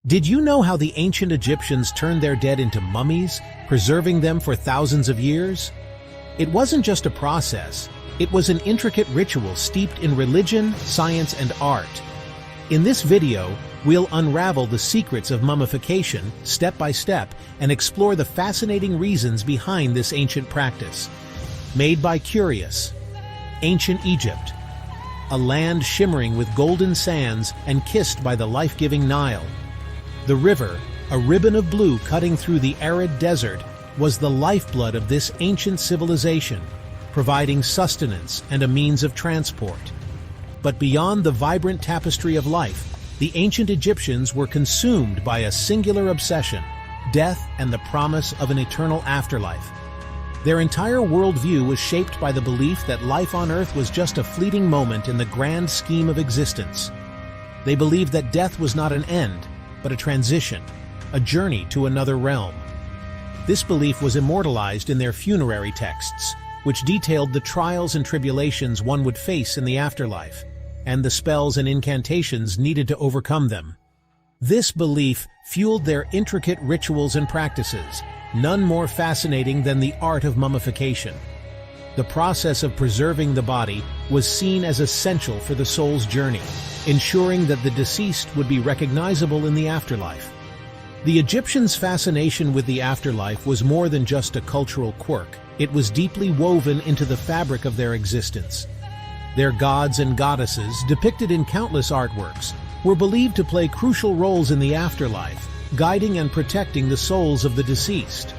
Did you know how the ancient Egyptians turned their dead into mummies, preserving them for thousands of years? It wasn't just a process, it was an intricate ritual steeped in religion, science, and art. In this video, we'll unravel the secrets of mummification, step by step, and explore the fascinating reasons behind this ancient practice. Made by Curious. Ancient Egypt. A land shimmering with golden sands and kissed by the life-giving Nile. The river, a ribbon of blue cutting through the arid desert, was the lifeblood of this ancient civilization, providing sustenance and a means of transport. But beyond the vibrant tapestry of life, the ancient Egyptians were consumed by a singular obsession: death and the promise of an eternal afterlife. Their entire worldview was shaped by the belief that life on Earth was just a fleeting moment in the grand scheme of existence. They believed that death was not an end, but a transition, a journey to another realm. This belief was immortalized in their funerary texts, which detailed the trials and tribulations one would face in the afterlife, and the spells and incantations needed to overcome them. This belief fueled their intricate rituals and practices, none more fascinating than the art of mummification. The process of preserving the body was seen as essential for the soul's journey, ensuring that the deceased would be recognizable in the afterlife. The Egyptians' fascination with the afterlife was more than just a cultural quirk. It was deeply woven into the fabric of their existence. Their gods and goddesses, depicted in countless artworks, were believed to play crucial roles in the afterlife, guiding and protecting the souls of the deceased.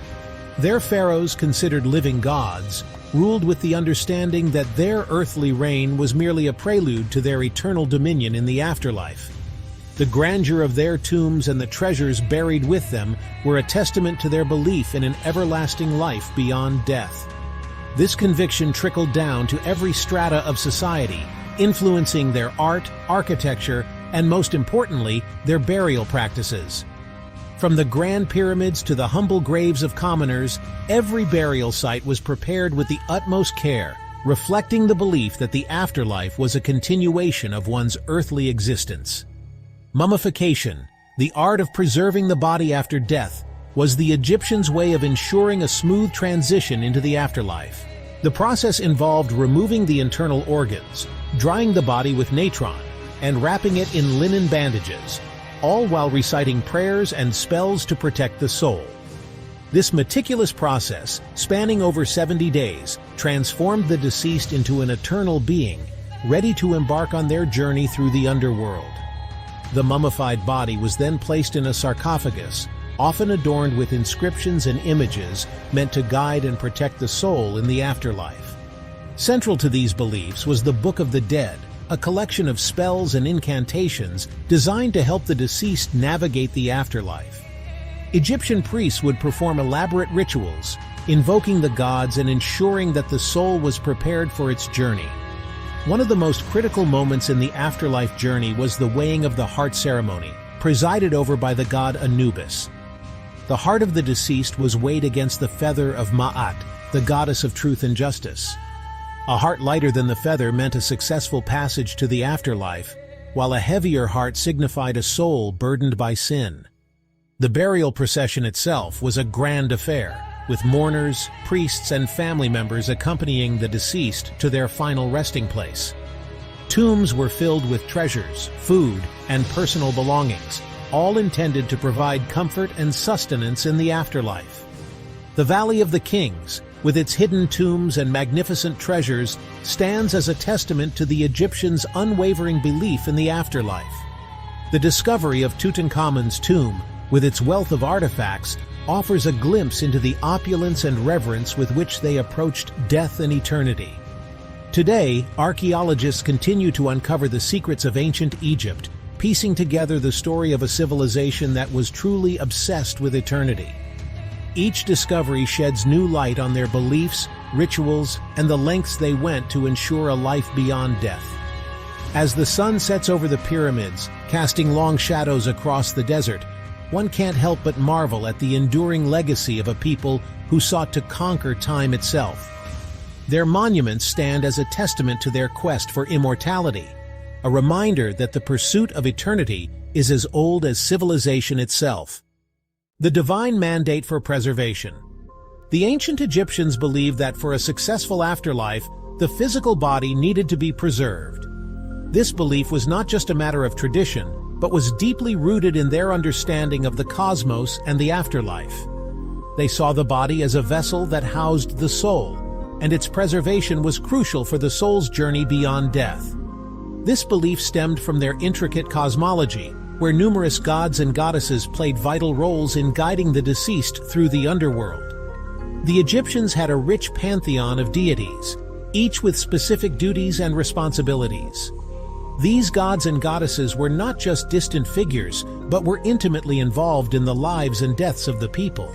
Their pharaohs, considered living gods, ruled with the understanding that their earthly reign was merely a prelude to their eternal dominion in the afterlife. The grandeur of their tombs and the treasures buried with them were a testament to their belief in an everlasting life beyond death. This conviction trickled down to every strata of society, influencing their art, architecture, and most importantly, their burial practices. From the grand pyramids to the humble graves of commoners, every burial site was prepared with the utmost care, reflecting the belief that the afterlife was a continuation of one's earthly existence. Mummification, the art of preserving the body after death, was the Egyptians' way of ensuring a smooth transition into the afterlife. The process involved removing the internal organs, drying the body with natron, and wrapping it in linen bandages, all while reciting prayers and spells to protect the soul. This meticulous process, spanning over 70 days, transformed the deceased into an eternal being, ready to embark on their journey through the underworld. The mummified body was then placed in a sarcophagus, often adorned with inscriptions and images meant to guide and protect the soul in the afterlife. Central to these beliefs was the Book of the Dead, a collection of spells and incantations designed to help the deceased navigate the afterlife. Egyptian priests would perform elaborate rituals, invoking the gods and ensuring that the soul was prepared for its journey. One of the most critical moments in the afterlife journey was the weighing of the heart ceremony, presided over by the god Anubis. The heart of the deceased was weighed against the feather of Ma'at, the goddess of truth and justice. A heart lighter than the feather meant a successful passage to the afterlife, while a heavier heart signified a soul burdened by sin. The burial procession itself was a grand affair, with mourners, priests, and family members accompanying the deceased to their final resting place. Tombs were filled with treasures, food, and personal belongings, all intended to provide comfort and sustenance in the afterlife. The Valley of the Kings, with its hidden tombs and magnificent treasures, stands as a testament to the Egyptians' unwavering belief in the afterlife. The discovery of Tutankhamun's tomb, with its wealth of artifacts, offers a glimpse into the opulence and reverence with which they approached death and eternity. Today, archaeologists continue to uncover the secrets of ancient Egypt, piecing together the story of a civilization that was truly obsessed with eternity. Each discovery sheds new light on their beliefs, rituals, and the lengths they went to ensure a life beyond death. As the sun sets over the pyramids, casting long shadows across the desert, one can't help but marvel at the enduring legacy of a people who sought to conquer time itself. Their monuments stand as a testament to their quest for immortality, a reminder that the pursuit of eternity is as old as civilization itself. The divine mandate for preservation. The ancient Egyptians believed that for a successful afterlife, the physical body needed to be preserved. This belief was not just a matter of tradition, but was deeply rooted in their understanding of the cosmos and the afterlife. They saw the body as a vessel that housed the soul, and its preservation was crucial for the soul's journey beyond death. This belief stemmed from their intricate cosmology, where numerous gods and goddesses played vital roles in guiding the deceased through the underworld. The Egyptians had a rich pantheon of deities, each with specific duties and responsibilities. These gods and goddesses were not just distant figures, but were intimately involved in the lives and deaths of the people.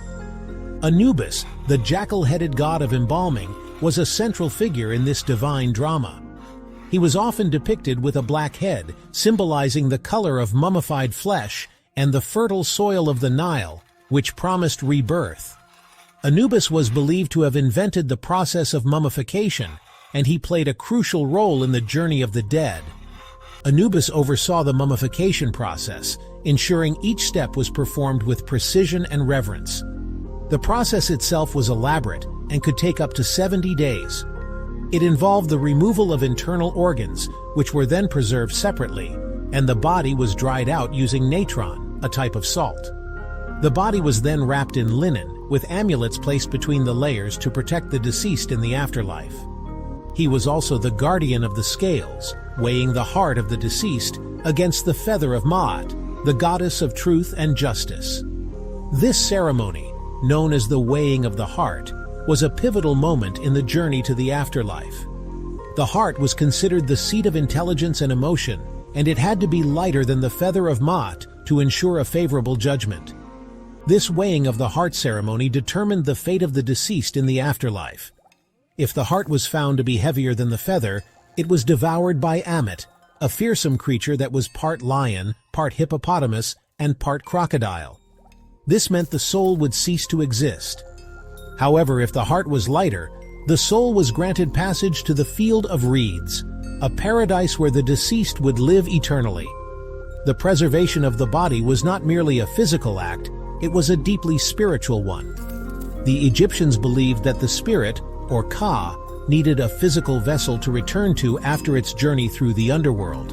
Anubis, the jackal-headed god of embalming, was a central figure in this divine drama. He was often depicted with a black head, symbolizing the color of mummified flesh and the fertile soil of the Nile, which promised rebirth. Anubis was believed to have invented the process of mummification, and he played a crucial role in the journey of the dead. Anubis oversaw the mummification process, ensuring each step was performed with precision and reverence. The process itself was elaborate and could take up to 70 days. It involved the removal of internal organs, which were then preserved separately, and the body was dried out using natron, a type of salt. The body was then wrapped in linen, with amulets placed between the layers to protect the deceased in the afterlife. He was also the guardian of the scales, weighing the heart of the deceased against the feather of Ma'at, the goddess of truth and justice. This ceremony, known as the weighing of the heart, was a pivotal moment in the journey to the afterlife. The heart was considered the seat of intelligence and emotion, and it had to be lighter than the feather of Ma'at to ensure a favorable judgment. This weighing of the heart ceremony determined the fate of the deceased in the afterlife. If the heart was found to be heavier than the feather, it was devoured by Ammit, a fearsome creature that was part lion, part hippopotamus, and part crocodile. This meant the soul would cease to exist. However, if the heart was lighter, the soul was granted passage to the field of reeds, a paradise where the deceased would live eternally. The preservation of the body was not merely a physical act, it was a deeply spiritual one. The Egyptians believed that the spirit, or Ka, needed a physical vessel to return to after its journey through the underworld.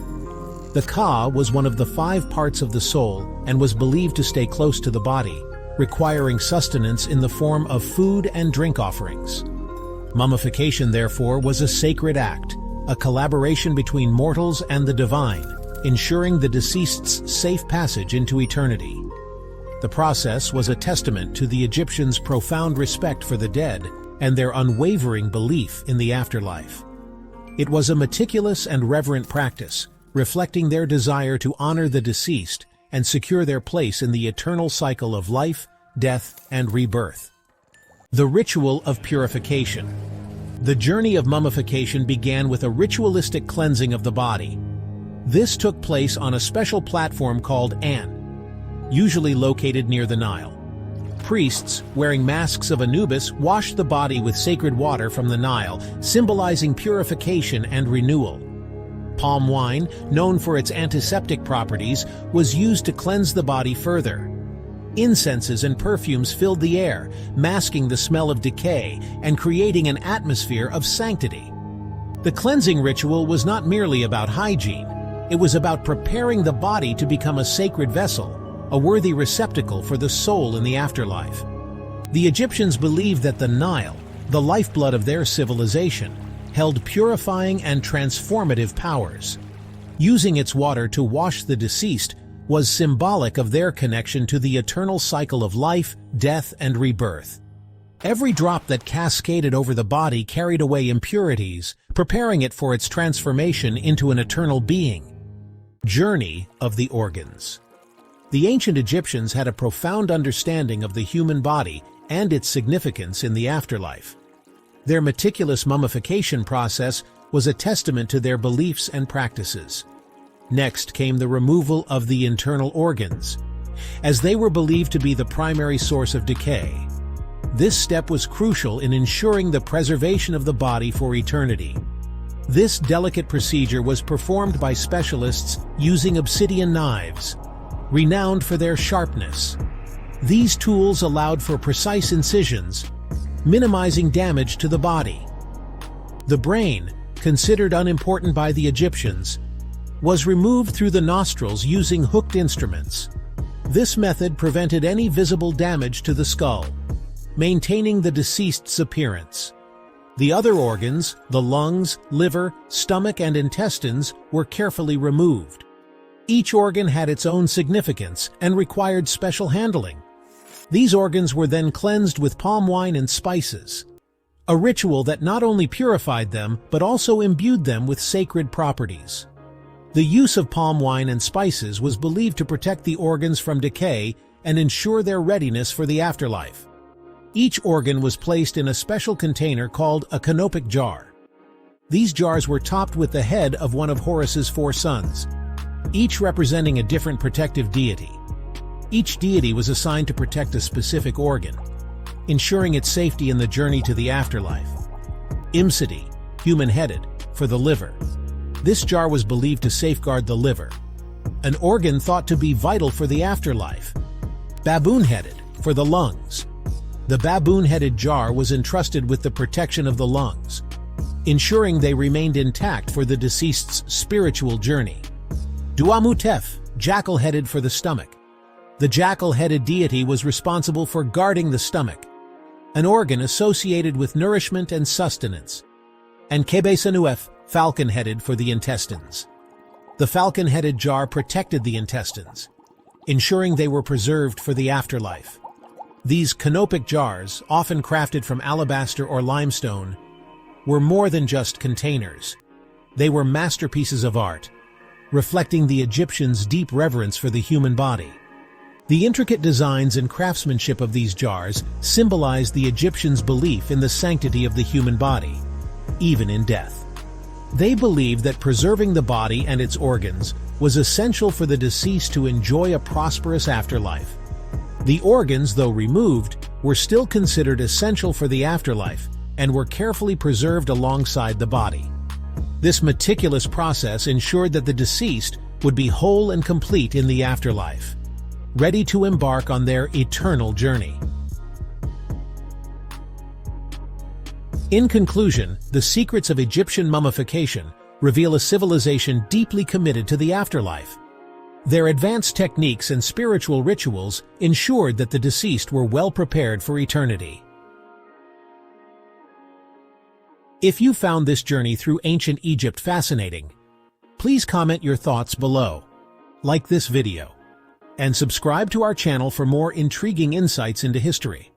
The Ka was one of the 5 parts of the soul and was believed to stay close to the body, requiring sustenance in the form of food and drink offerings. Mummification, therefore, was a sacred act, a collaboration between mortals and the divine, ensuring the deceased's safe passage into eternity. The process was a testament to the Egyptians' profound respect for the dead and their unwavering belief in the afterlife. It was a meticulous and reverent practice, reflecting their desire to honor the deceased and secure their place in the eternal cycle of life, death, and rebirth. The ritual of purification. The journey of mummification began with a ritualistic cleansing of the body. This took place on a special platform called An, usually located near the Nile. Priests, wearing masks of Anubis, washed the body with sacred water from the Nile, symbolizing purification and renewal. Palm wine, known for its antiseptic properties, was used to cleanse the body further. Incenses and perfumes filled the air, masking the smell of decay and creating an atmosphere of sanctity. The cleansing ritual was not merely about hygiene. It was about preparing the body to become a sacred vessel, a worthy receptacle for the soul in the afterlife. The Egyptians believed that the Nile, the lifeblood of their civilization, held purifying and transformative powers. Using its water to wash the deceased was symbolic of their connection to the eternal cycle of life, death, and rebirth. Every drop that cascaded over the body carried away impurities, preparing it for its transformation into an eternal being. Journey of the organs. The ancient Egyptians had a profound understanding of the human body and its significance in the afterlife. Their meticulous mummification process was a testament to their beliefs and practices. Next came the removal of the internal organs, as they were believed to be the primary source of decay. This step was crucial in ensuring the preservation of the body for eternity. This delicate procedure was performed by specialists using obsidian knives, renowned for their sharpness. These tools allowed for precise incisions, minimizing damage to the body. The brain, considered unimportant by the Egyptians, was removed through the nostrils using hooked instruments. This method prevented any visible damage to the skull, maintaining the deceased's appearance. The other organs, the lungs, liver, stomach, and intestines, were carefully removed. Each organ had its own significance and required special handling. These organs were then cleansed with palm wine and spices, a ritual that not only purified them but also imbued them with sacred properties. The use of palm wine and spices was believed to protect the organs from decay and ensure their readiness for the afterlife. Each organ was placed in a special container called a canopic jar. These jars were topped with the head of one of Horus's 4 sons, each representing a different protective deity. Each deity was assigned to protect a specific organ, ensuring its safety in the journey to the afterlife. Imsidi, human-headed, for the liver. This jar was believed to safeguard the liver, an organ thought to be vital for the afterlife. Baboon-headed, for the lungs. The baboon-headed jar was entrusted with the protection of the lungs, ensuring they remained intact for the deceased's spiritual journey. Duamutef, jackal-headed, for the stomach. The jackal-headed deity was responsible for guarding the stomach, an organ associated with nourishment and sustenance. And Kebesanuef, falcon-headed, for the intestines. The falcon-headed jar protected the intestines, ensuring they were preserved for the afterlife. These canopic jars, often crafted from alabaster or limestone, were more than just containers. They were masterpieces of art, reflecting the Egyptians' deep reverence for the human body. The intricate designs and craftsmanship of these jars symbolized the Egyptians' belief in the sanctity of the human body, even in death. They believed that preserving the body and its organs was essential for the deceased to enjoy a prosperous afterlife. The organs, though removed, were still considered essential for the afterlife and were carefully preserved alongside the body. This meticulous process ensured that the deceased would be whole and complete in the afterlife, ready to embark on their eternal journey. In conclusion, the secrets of Egyptian mummification reveal a civilization deeply committed to the afterlife. Their advanced techniques and spiritual rituals ensured that the deceased were well prepared for eternity. If you found this journey through ancient Egypt fascinating, please comment your thoughts below, like this video, and subscribe to our channel for more intriguing insights into history.